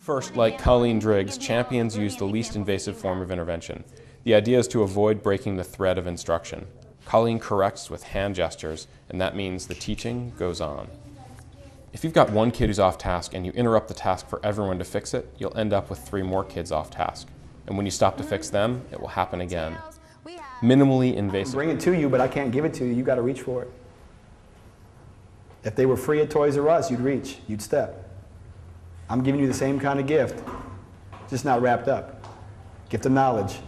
First, like Colleen Driggs, champions use the least invasive form of intervention. The idea is to avoid breaking the thread of instruction. Colleen corrects with hand gestures, and that means the teaching goes on. If you've got one kid who's off task and you interrupt the task for everyone to fix it, you'll end up with 3 more kids off task. And when you stop to fix them, it will happen again. Minimally invasive. Bring it to you, but I can't give it to you. You got to reach for it. If they were free at Toys R Us, you'd reach, you'd step. I'm giving you the same kind of gift, just not wrapped up. Gift of knowledge.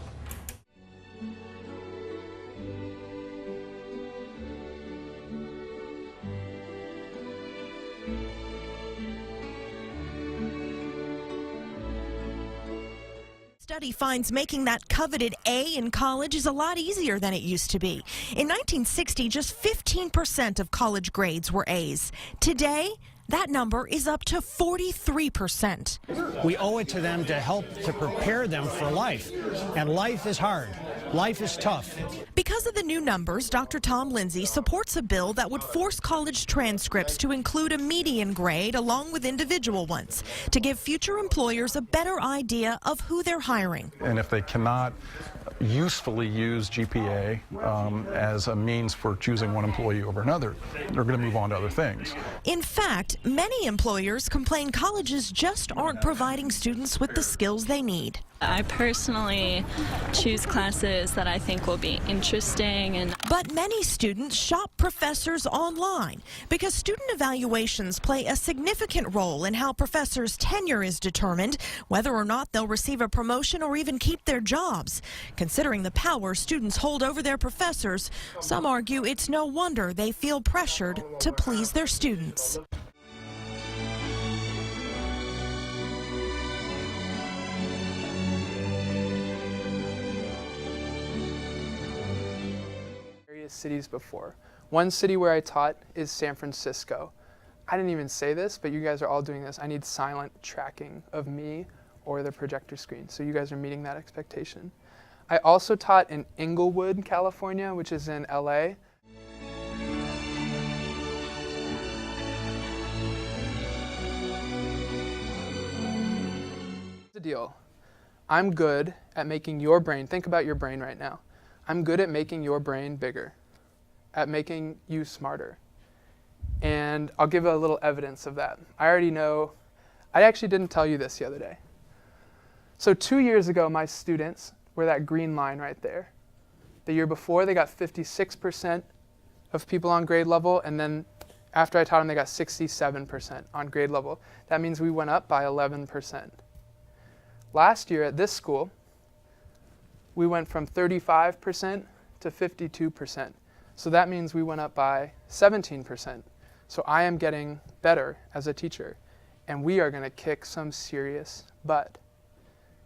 Study finds making that coveted A in college is a lot easier than it used to be. In 1960, just 15% of college grades were A's. Today, that number is up to 43%. We owe it to them to help to prepare them for life. And life is hard. Life is tough. Because of the new numbers, Dr. Tom Lindsay supports a bill that would force college transcripts to include a median grade along with individual ones to give future employers a better idea of who they're hiring. And if they cannot usefully use GPA as a means for choosing one employee over another, they're going to move on to other things. In fact, many employers complain colleges just aren't providing students with the skills they need. I personally choose classes that I think will be interesting. But many students shop professors online because student evaluations play a significant role in how professors' tenure is determined, whether or not they'll receive a promotion or even keep their jobs. Considering the power students hold over their professors, some argue it's no wonder they feel pressured to please their students. Cities before. One city where I taught is San Francisco. I didn't even say this, but you guys are all doing this. I need silent tracking of me or the projector screen, so you guys are meeting that expectation. I also taught in Inglewood, California, which is in LA. Here's the deal. I'm good at making your brain, think about your brain right now. I'm good at making your brain bigger, at making you smarter. And I'll give a little evidence of that. I already know, I actually didn't tell you this the other day. So 2 years ago, my students were that green line right there. The year before, they got 56% of people on grade level, and then after I taught them, they got 67% on grade level. That means we went up by 11%. Last year at this school, we went from 35% to 52%. So that means we went up by 17%. So I am getting better as a teacher, and we are going to kick some serious butt.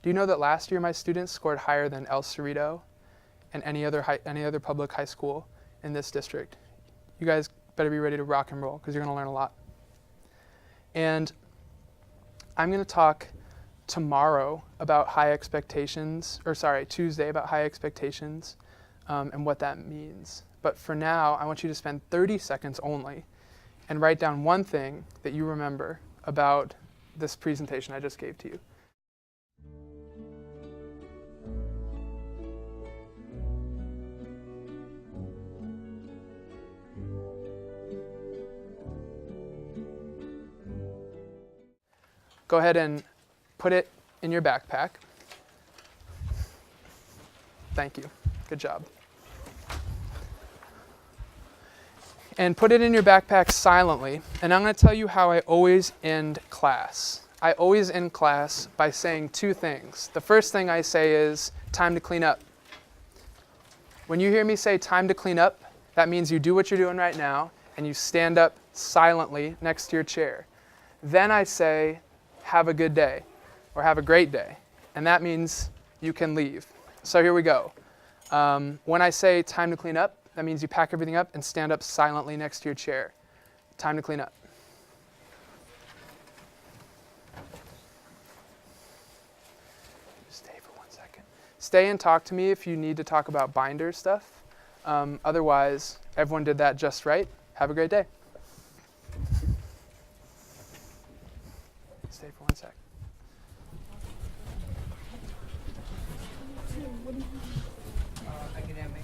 Do you know that last year my students scored higher than El Cerrito and any other public high school in this district? You guys better be ready to rock and roll because you're going to learn a lot. And I'm going to talk tomorrow about high expectations, Tuesday about high expectations and what that means. But for now, I want you to spend 30 seconds only and write down one thing that you remember about this presentation I just gave to you. Go ahead and put it in your backpack. Thank you. Good job. And put it in your backpack silently. And I'm going to tell you how I always end class. I always end class by saying 2 things. The first thing I say is, time to clean up. When you hear me say time to clean up, that means you do what you're doing right now and you stand up silently next to your chair. Then I say, have a good day. Or have a great day. And that means you can leave. So here we go. When I say time to clean up, that means you pack everything up and stand up silently next to your chair. Time to clean up. Stay for 1 second. Stay and talk to me if you need to talk about binder stuff. Otherwise, everyone did that just right. Have a great day. Stay for 1 sec. Academic.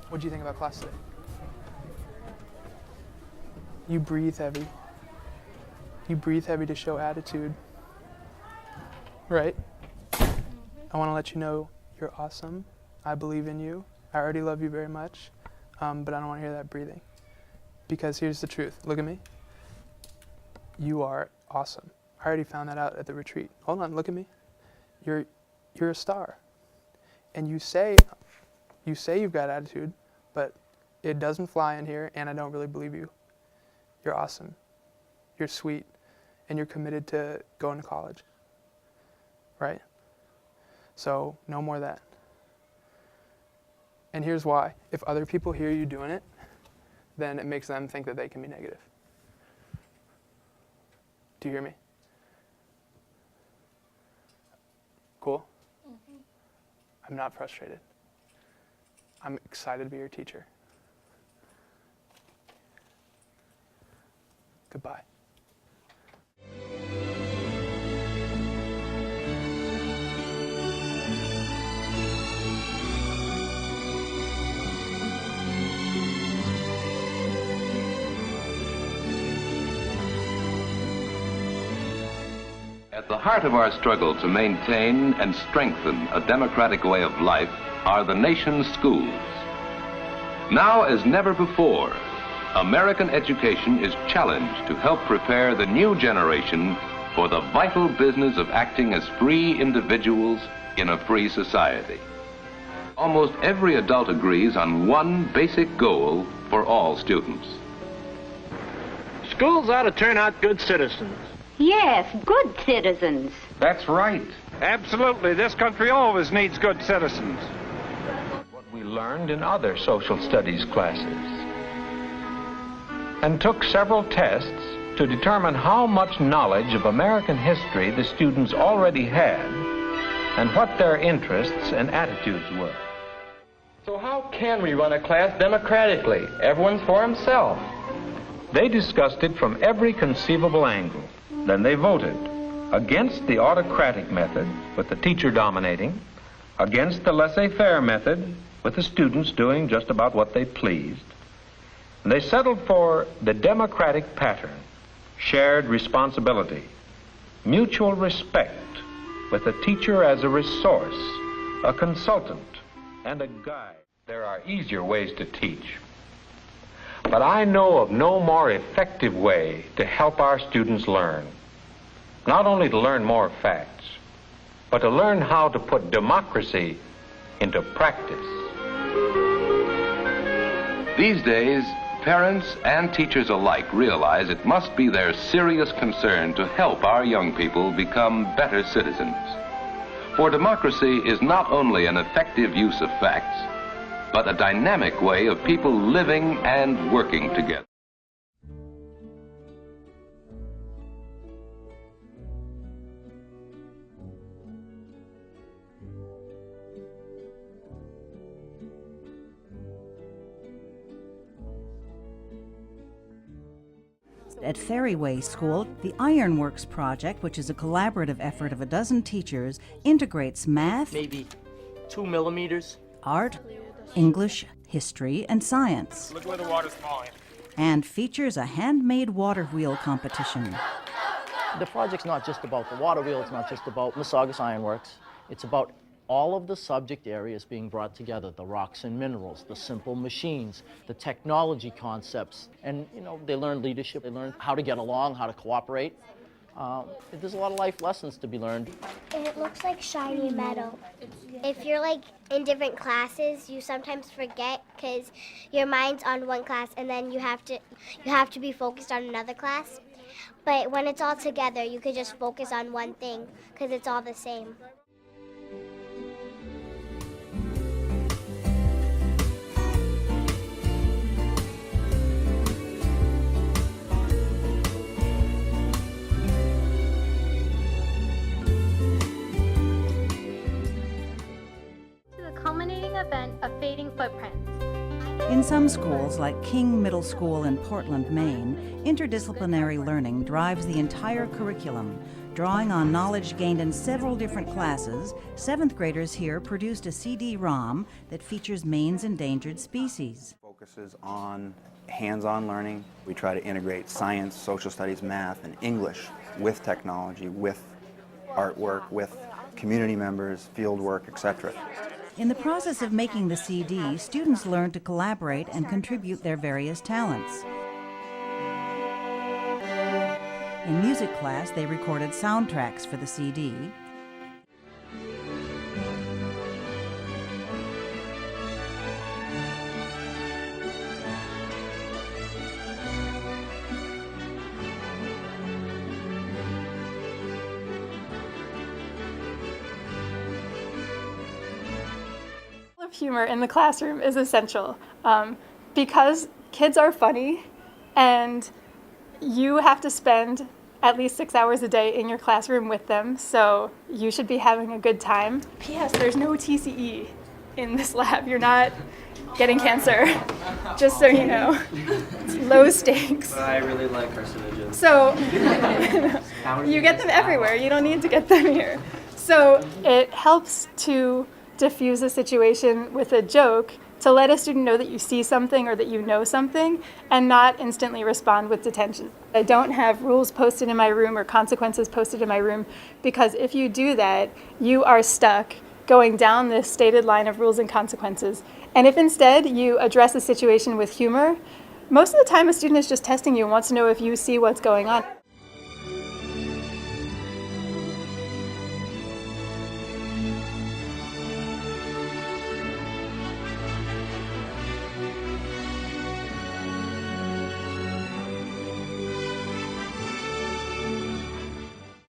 What do you think about class today? You breathe heavy. You breathe heavy to show attitude. Right? I want to let you know you're awesome. I believe in you. I already love you very much. But I don't want to hear that breathing. Because here's the truth. Look at me. You are awesome. I already found that out at the retreat. Hold on, look at me. You're a star. And you say you've got attitude, but it doesn't fly in here, and I don't really believe you. You're awesome. You're sweet. And you're committed to going to college. Right? So, no more of that. And here's why. If other people hear you doing it, then it makes them think that they can be negative. Do you hear me? Cool? Mm-hmm. I'm not frustrated. I'm excited to be your teacher. Goodbye. At the heart of our struggle to maintain and strengthen a democratic way of life are the nation's schools. Now as never before, American education is challenged to help prepare the new generation for the vital business of acting as free individuals in a free society. Almost every adult agrees on one basic goal for all students. Schools ought to turn out good citizens. Yes, good citizens. That's right. Absolutely. This country always needs good citizens. What we learned in other social studies classes, and took several tests to determine how much knowledge of American history the students already had and what their interests and attitudes were. So how can we run a class democratically? Everyone's for himself. They discussed it from every conceivable angle. Then they voted against the autocratic method, with the teacher dominating, against the laissez-faire method, with the students doing just about what they pleased. And they settled for the democratic pattern, shared responsibility, mutual respect, with the teacher as a resource, a consultant, and a guide. There are easier ways to teach, but I know of no more effective way to help our students learn. Not only to learn more facts, but to learn how to put democracy into practice. These days, parents and teachers alike realize it must be their serious concern to help our young people become better citizens. For democracy is not only an effective use of facts, but a dynamic way of people living and working together. At Ferryway School, the Ironworks project, which is a collaborative effort of a dozen teachers, integrates math, Maybe 2 millimeters. art, English, history, and science. Look where the water's falling. And features a handmade water wheel competition. The project's not just about the water wheel, it's not just about Mississauga Ironworks. It's about all of the subject areas being brought together, the rocks and minerals, the simple machines, the technology concepts, and they learn leadership, they learn how to get along, how to cooperate. There's a lot of life lessons to be learned. It looks like shiny metal. If you're in different classes, you sometimes forget because your mind's on one class and then you have to be focused on another class. But when it's all together, you could just focus on one thing because it's all the same. Culminating event of Fading Footprints. In some schools, like King Middle School in Portland, Maine, interdisciplinary learning drives the entire curriculum. Drawing on knowledge gained in several different classes, 7th graders here produced a CD-ROM that features Maine's endangered species. Focuses on hands-on learning. We try to integrate science, social studies, math, and English with technology, with artwork, with community members, field work, etc. In the process of making the CD, students learn to collaborate and contribute their various talents. In music class, they recorded soundtracks for the CD. Humor in the classroom is essential because kids are funny and you have to spend at least 6 hours a day in your classroom with them, so you should be having a good time. P.S. There's no TCE in this lab. You're not getting cancer, just so you know. It's low stakes. But I really like carcinogens. So you get them everywhere. You don't need to get them here. So it helps to diffuse a situation with a joke to let a student know that you see something or that you know something and not instantly respond with detention. I don't have rules posted in my room or consequences posted in my room because if you do that, you are stuck going down this stated line of rules and consequences. And if instead you address a situation with humor, most of the time a student is just testing you and wants to know if you see what's going on.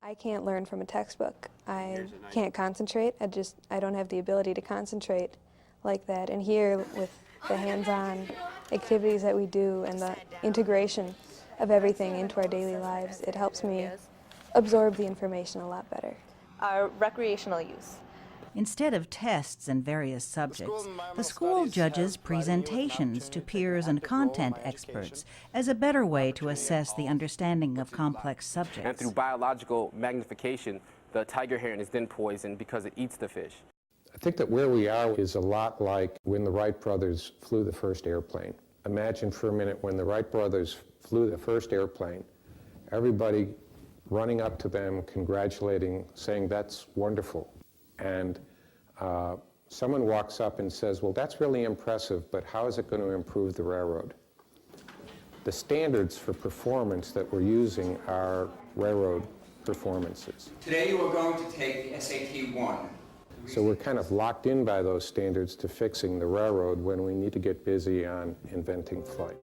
I can't learn from a textbook. I can't concentrate. I don't have the ability to concentrate like that. And here, with the hands-on activities that we do and the integration of everything into our daily lives, it helps me absorb the information a lot better. Recreational use. Instead of tests in various subjects, the school judges presentations to peers and content experts as a better way to assess the understanding of complex subjects. And through biological magnification, the tiger heron is then poisoned because it eats the fish. I think that where we are is a lot like when the Wright brothers flew the first airplane. Imagine for a minute when the Wright brothers flew the first airplane, everybody running up to them, congratulating, saying, "That's wonderful." And someone walks up and says, "Well, that's really impressive, but how is it going to improve the railroad?" The standards for performance that we're using are railroad performances. Today you are going to take the SAT 1. So we're kind of locked in by those standards to fixing the railroad when we need to get busy on inventing flight.